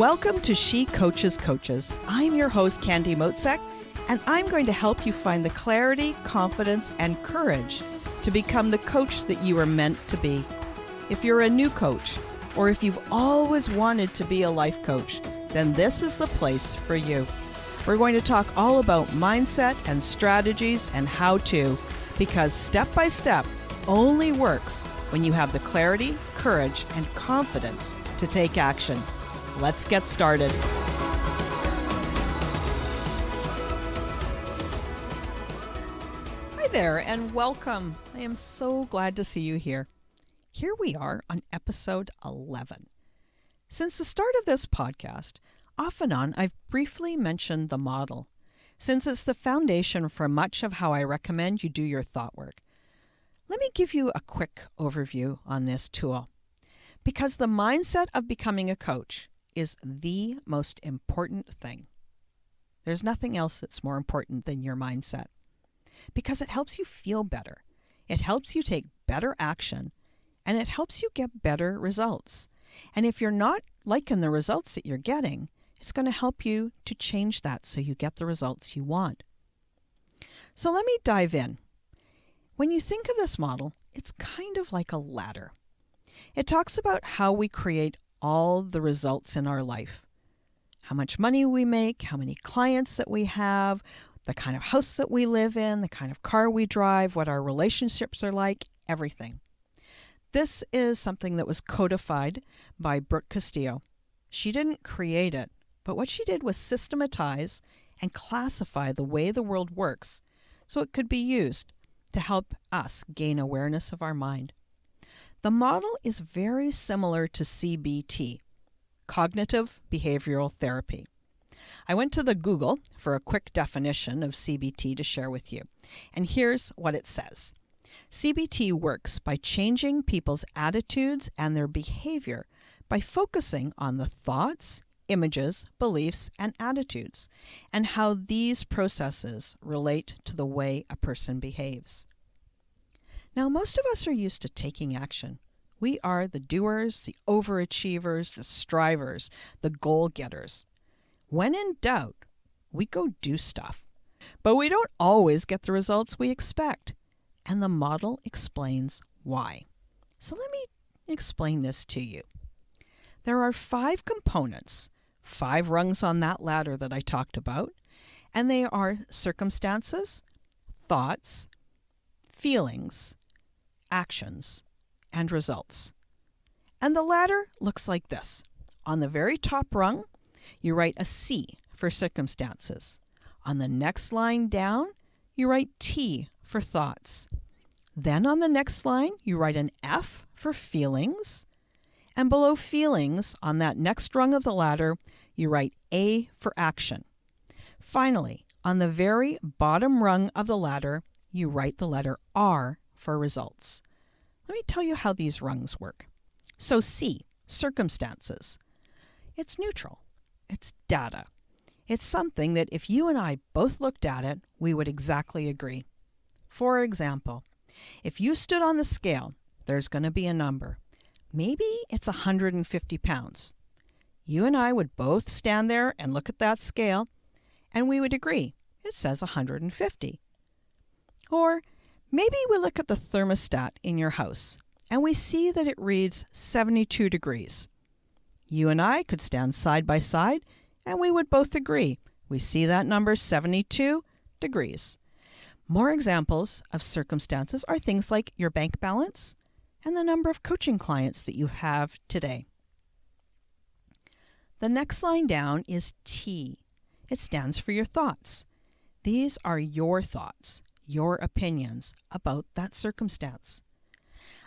Welcome to She Coaches Coaches. I'm your host, Candy Motzek, and I'm going to help you find the clarity, confidence, and courage to become the coach that you are meant to be. If you're a new coach, or if you've always wanted to be a life coach, then this is the place for you. We're going to talk all about mindset and strategies and how to, because step by step only works when you have the clarity, courage, and confidence to take action. Let's get started. Hi there and welcome. I am so glad to see you here. Here we are on episode 11. Since the start of this podcast, off and on, I've briefly mentioned the model, since it's the foundation for much of how I recommend you do your thought work. Let me give you a quick overview on this tool, because the mindset of becoming a coach is the most important thing. There's nothing else that's more important than your mindset, because it helps you feel better. It helps you take better action, and it helps you get better results. And if you're not liking the results that you're getting, it's going to help you to change that so you get the results you want. So let me dive in. When you think of this model, it's kind of like a ladder. It talks about how we create all the results in our life. How much money we make, how many clients that we have, the kind of house that we live in, the kind of car we drive, what our relationships are like, everything. This is something that was codified by Brooke Castillo. She didn't create it, but what she did was systematize and classify the way the world works so it could be used to help us gain awareness of our mind. The model is very similar to CBT, Cognitive Behavioral Therapy. I went to the Google for a quick definition of CBT to share with you, and here's what it says. CBT works by changing people's attitudes and their behavior by focusing on the thoughts, images, beliefs, and attitudes, and how these processes relate to the way a person behaves. Now, most of us are used to taking action. We are the doers, the overachievers, the strivers, the goal-getters. When in doubt, we go do stuff. But we don't always get the results we expect. And the model explains why. So let me explain this to you. There are 5 components, 5 rungs on that ladder that I talked about, and they are circumstances, thoughts, feelings, actions, and results. And the ladder looks like this. On the very top rung, you write a C for circumstances. On the next line down, you write T for thoughts. Then on the next line, you write an F for feelings. And below feelings, on that next rung of the ladder, you write A for action. Finally, on the very bottom rung of the ladder, you write the letter R for results. Let me tell you how these rungs work. So C, circumstances. It's neutral. It's data. It's something that if you and I both looked at it, we would exactly agree. For example, if you stood on the scale, there's going to be a number. Maybe it's 150 pounds. You and I would both stand there and look at that scale, and we would agree. It says 150. Or maybe we look at the thermostat in your house, and we see that it reads 72 degrees. You and I could stand side by side, and we would both agree. We see that number 72 degrees. More examples of circumstances are things like your bank balance and the number of coaching clients that you have today. The next line down is T. It stands for your thoughts. These are your thoughts, your opinions about that circumstance.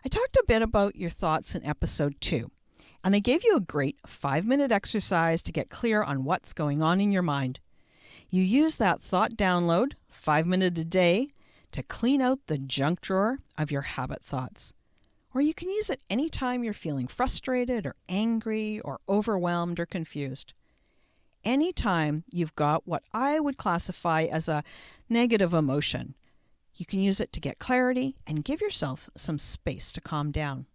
I talked a bit about your thoughts in episode 2, and I gave you a great 5-minute exercise to get clear on what's going on in your mind. You use that thought download, 5 minutes a day, to clean out the junk drawer of your habit thoughts. Or you can use it anytime you're feeling frustrated or angry or overwhelmed or confused. Anytime you've got what I would classify as a negative emotion, you can use it to get clarity and give yourself some space to calm down.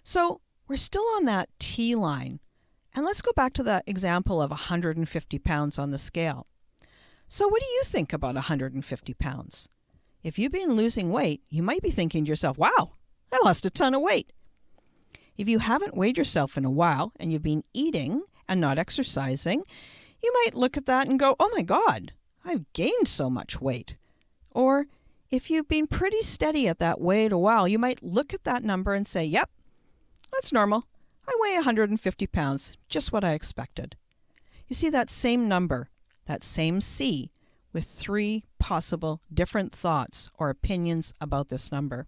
So we're still on that T line, And let's go back to the example of 150 pounds on the scale. So what do you think about 150 pounds? If you've been losing weight, you might be thinking to yourself, wow, I lost a ton of weight. If you haven't weighed yourself in a while and you've been eating and not exercising, you might look at that and go, oh my God, I've gained so much weight. Or if you've been pretty steady at that weight a while, you might look at that number and say, yep, that's normal. I weigh 150 pounds, just what I expected. You see that same number, that same C, with 3 possible different thoughts or opinions about this number.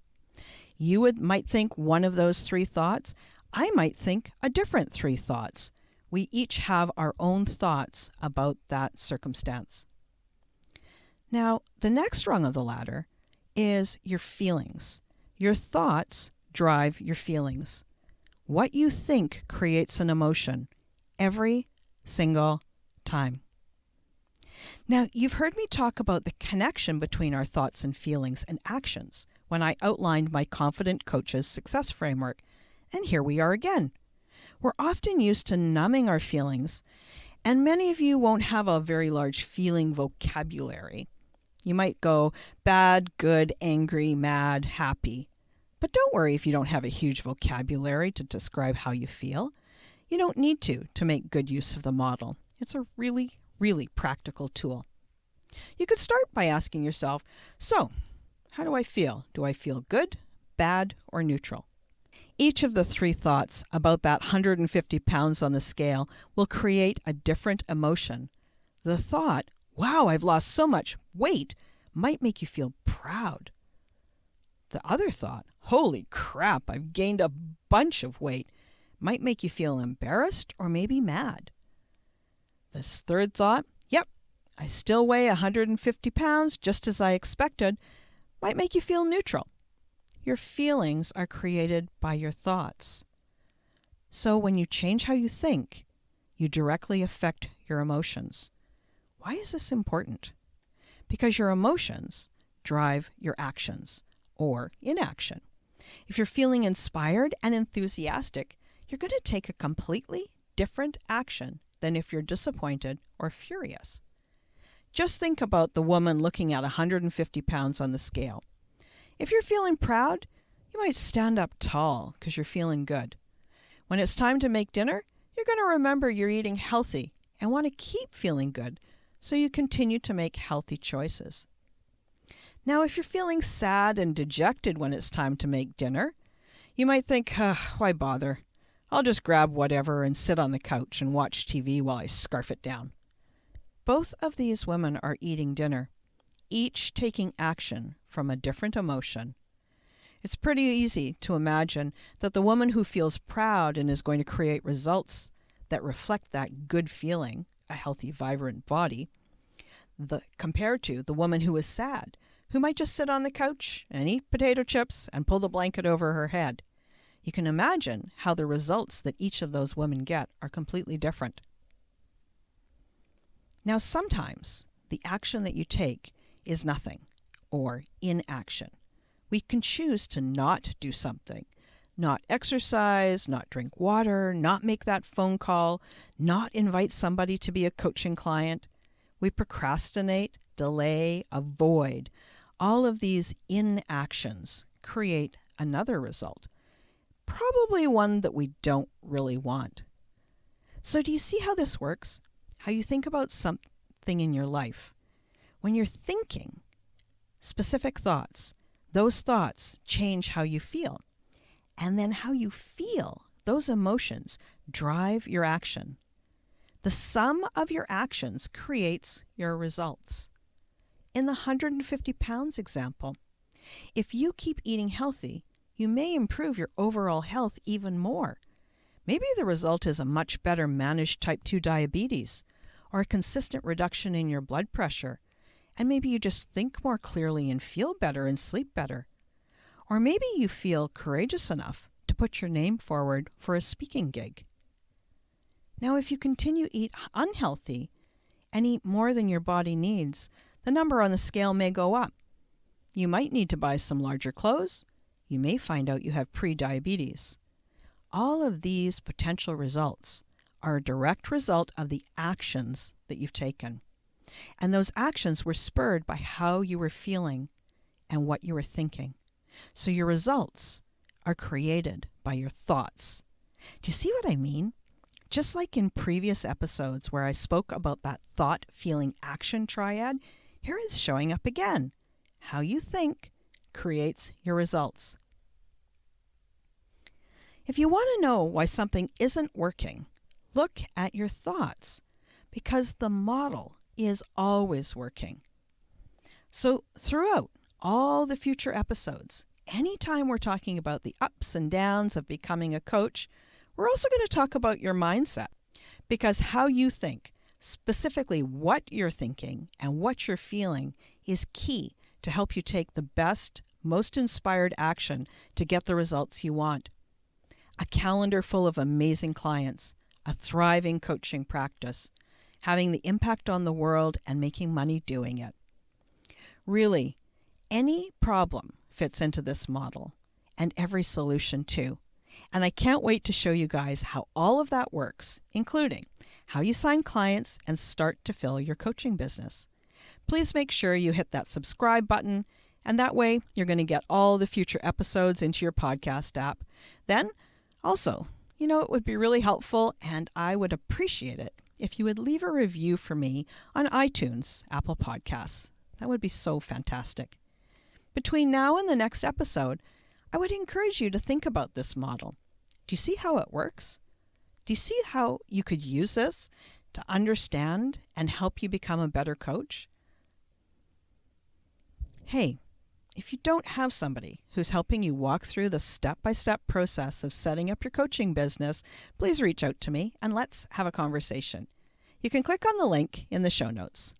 You might think one of those 3 thoughts. I might think a different 3 thoughts. We each have our own thoughts about that circumstance. Now, the next rung of the ladder is your feelings. Your thoughts drive your feelings. What you think creates an emotion every single time. Now, you've heard me talk about the connection between our thoughts and feelings and actions when I outlined my Confident Coach's Success Framework. And here we are again. We're often used to numbing our feelings, and many of you won't have a very large feeling vocabulary. You might go bad, good, angry, mad, happy. But don't worry if you don't have a huge vocabulary to describe how you feel. You don't need to make good use of the model. It's a really, really practical tool. You could start by asking yourself, so, how do I feel? Do I feel good, bad, or neutral? Each of the 3 thoughts about that 150 pounds on the scale will create a different emotion. The thought, wow, I've lost so much weight, might make you feel proud. The other thought, holy crap, I've gained a bunch of weight, might make you feel embarrassed or maybe mad. This third thought, yep, I still weigh 150 pounds just as I expected, might make you feel neutral. Your feelings are created by your thoughts. So when you change how you think, you directly affect your emotions. Why is this important? Because your emotions drive your actions or inaction. If you're feeling inspired and enthusiastic, you're going to take a completely different action than if you're disappointed or furious. Just think about the woman looking at 150 pounds on the scale. If you're feeling proud, you might stand up tall because you're feeling good. When it's time to make dinner, you're going to remember you're eating healthy and want to keep feeling good, so you continue to make healthy choices. Now, if you're feeling sad and dejected when it's time to make dinner, you might think, why bother? I'll just grab whatever and sit on the couch and watch TV while I scarf it down. Both of these women are eating dinner, each taking action from a different emotion. It's pretty easy to imagine that the woman who feels proud and is going to create results that reflect that good feeling, a healthy, vibrant body, compared to the woman who is sad, who might just sit on the couch and eat potato chips and pull the blanket over her head. You can imagine how the results that each of those women get are completely different. Now, sometimes the action that you take is nothing or inaction. We can choose to not do something, not exercise, not drink water, not make that phone call, not invite somebody to be a coaching client. We procrastinate, delay, avoid. All of these inactions create another result, probably one that we don't really want. So do you see how this works? How you think about something in your life. When you're thinking specific thoughts, those thoughts change how you feel. And then how you feel, those emotions, drive your action. The sum of your actions creates your results. In the 150 pounds example, if you keep eating healthy, you may improve your overall health even more. Maybe the result is a much better managed type 2 diabetes or a consistent reduction in your blood pressure. And maybe you just think more clearly and feel better and sleep better. Or maybe you feel courageous enough to put your name forward for a speaking gig. Now, if you continue to eat unhealthy and eat more than your body needs, the number on the scale may go up. You might need to buy some larger clothes. You may find out you have pre-diabetes. All of these potential results are a direct result of the actions that you've taken. And those actions were spurred by how you were feeling and what you were thinking. So your results are created by your thoughts. Do you see what I mean? Just like in previous episodes where I spoke about that thought, feeling, action triad, here it's showing up again. How you think creates your results. If you want to know why something isn't working, look at your thoughts, because the model is always working. So throughout all the future episodes, anytime we're talking about the ups and downs of becoming a coach, we're also going to talk about your mindset, because how you think, specifically what you're thinking and what you're feeling, is key to help you take the best, most inspired action to get the results you want. A calendar full of amazing clients, a thriving coaching practice, having the impact on the world and making money doing it. Really, any problem fits into this model, and every solution too. And I can't wait to show you guys how all of that works, including how you sign clients and start to fill your coaching business. Please make sure you hit that subscribe button, and that way you're going to get all the future episodes into your podcast app. Then, also, it would be really helpful, and I would appreciate it if you would leave a review for me on iTunes, Apple Podcasts. That would be so fantastic. Between now and the next episode, I would encourage you to think about this model. Do you see how it works? Do you see how you could use this to understand and help you become a better coach? Hey, if you don't have somebody who's helping you walk through the step-by-step process of setting up your coaching business, please reach out to me and let's have a conversation. You can click on the link in the show notes.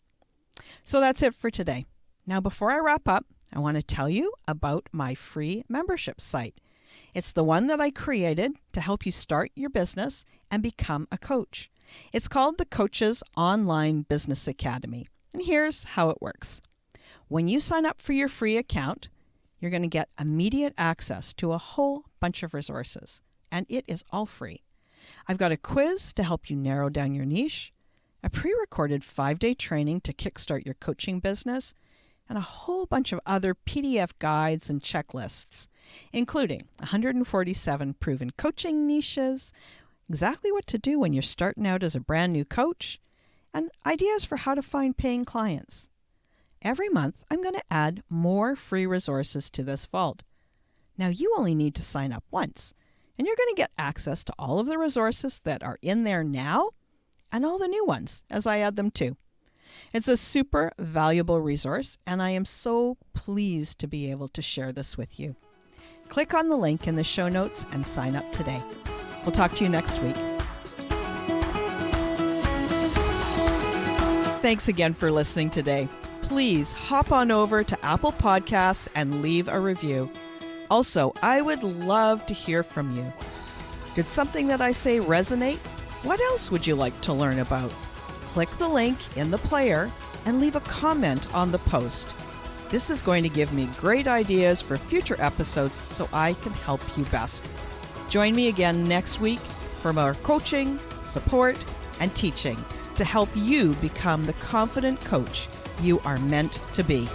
So that's it for today. Now, before I wrap up, I want to tell you about my free membership site. It's the one that I created to help you start your business and become a coach. It's called the Coach's Online Business Academy. And here's how it works. When you sign up for your free account, you're going to get immediate access to a whole bunch of resources, and it is all free. I've got a quiz to help you narrow down your niche, a pre-recorded 5-day training to kickstart your coaching business, and a whole bunch of other PDF guides and checklists, including 147 proven coaching niches, exactly what to do when you're starting out as a brand new coach, and ideas for how to find paying clients. Every month, I'm going to add more free resources to this vault. Now, you only need to sign up once, and you're going to get access to all of the resources that are in there now and all the new ones as I add them too. It's a super valuable resource, and I am so pleased to be able to share this with you. Click on the link in the show notes and sign up today. We'll talk to you next week. Thanks again for listening today. Please hop on over to Apple Podcasts and leave a review. Also, I would love to hear from you. Did something that I say resonate? What else would you like to learn about? Click the link in the player and leave a comment on the post. This is going to give me great ideas for future episodes so I can help you best. Join me again next week for more coaching, support, and teaching to help you become the confident coach you are meant to be.